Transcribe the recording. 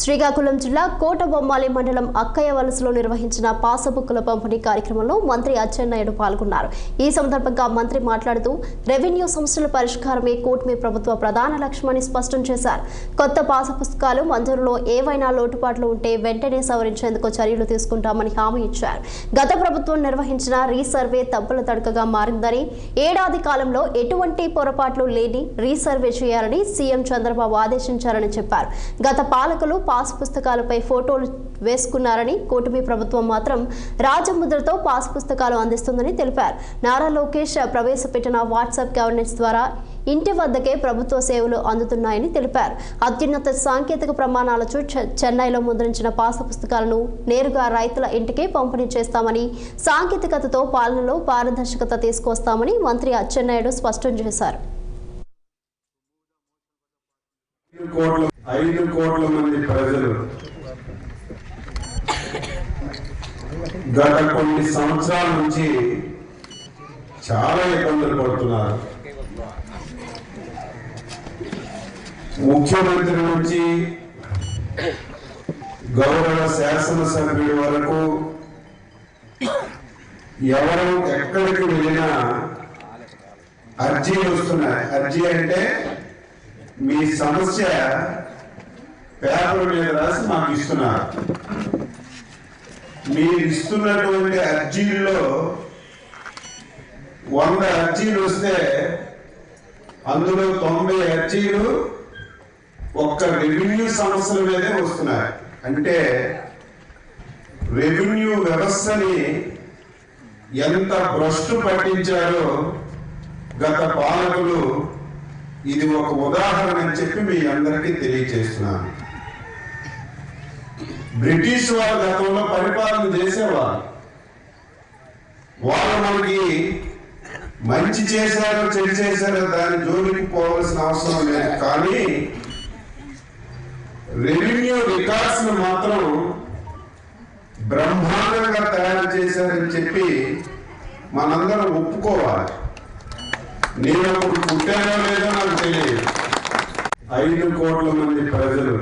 శ్రీకాకుళం జిల్లా కోటబొమ్మాలి మండలం అక్కయ్య వలసలో నిర్వహించిన పాసబుక్కుల పంపిణీ కార్యక్రమంలో మంత్రి అచ్చెన్నాయుడు పాల్గొన్నారు. ఈ సందర్భంగా మంత్రి మాట్లాడుతూ రెవెన్యూ సమస్యల పరిష్కారమే కూటమి ప్రభుత్వ ప్రధాన లక్ష్యమని స్పష్టం చేశారు. కొత్త పాస పుస్తకాలు మంజూరులో ఏవైనా లోటుపాట్లు ఉంటే వెంటనే సవరించేందుకు చర్యలు తీసుకుంటామని హామీ ఇచ్చారు. గత ప్రభుత్వం నిర్వహించిన రీసర్వే తప్పుల తడకగా మారిందని, ఏడాది కాలంలో ఎటువంటి పొరపాట్లు లేని రీసర్వే చేయాలని సీఎం చంద్రబాబు ఆదేశించారని చెప్పారు. గత పాలకులు పాస్ పుస్తకాలపై ఫోటోలు వేసుకున్నారని, కూటమి ప్రభుత్వం మాత్రం రాజముద్రతో పాస్ పుస్తకాలు అందిస్తుందని తెలిపారు. నారా లోకేష్ ప్రవేశపెట్టిన వాట్సాప్ గవర్నెన్స్ ద్వారా ఇంటి వద్దకే ప్రభుత్వ సేవలు అందుతున్నాయని తెలిపారు. అత్యున్నత సాంకేతిక ప్రమాణాలతో చెన్నైలో ముద్రించిన పాస్ పుస్తకాలను నేరుగా రైతుల ఇంటికే పంపిణీ చేస్తామని, సాంకేతికతతో పాలనలో పారదర్శకత తీసుకొస్తామని మంత్రి అచ్చెన్నాయుడు స్పష్టం చేశారు. 5 కోట్ల మంది ప్రజలు గత కొన్ని సంవత్సరాల నుంచి చాలా ఇబ్బందులు పడుతున్నారు. ముఖ్యమంత్రి నుంచి గౌరవ శాసనసభ్యుడి వరకు ఎవరు ఎక్కడికి వెళ్ళినా అర్జీలు వస్తున్నాయి. అర్జీ అంటే మీ సమస్య పేపర్ మీద రాసి మాకు ఇస్తున్నారు. మీరు ఇస్తున్నటువంటి అర్జీల్లో 100 అర్జీలు వస్తే అందులో 90 అర్జీలు ఒక్క రెవెన్యూ సమస్యల మీదే వస్తున్నాయి. అంటే రెవెన్యూ వ్యవస్థని ఎంత భ్రష్టు పట్టించారో గత పాలకులు ఇది ఒక ఉదాహరణ అని చెప్పి మీ అందరికీ తెలియజేస్తున్నాను. బ్రిటిష్ వారు గతంలో పరిపాలన చేసేవారు. వాళ్ళు మనకి మంచి చేశారో చెడు చేశారో దాని జోలికి పోవాల్సిన అవసరం లేదు. కానీ రెవెన్యూ రికార్డ్స్ మాత్రం బ్రహ్మాండంగా తయారు చేశారని చెప్పి మనందరం ఒప్పుకోవాలి. నేను అప్పుడు పుట్టానో లేదో నాకు తెలియదు. 5 కోట్ల మంది ప్రజలు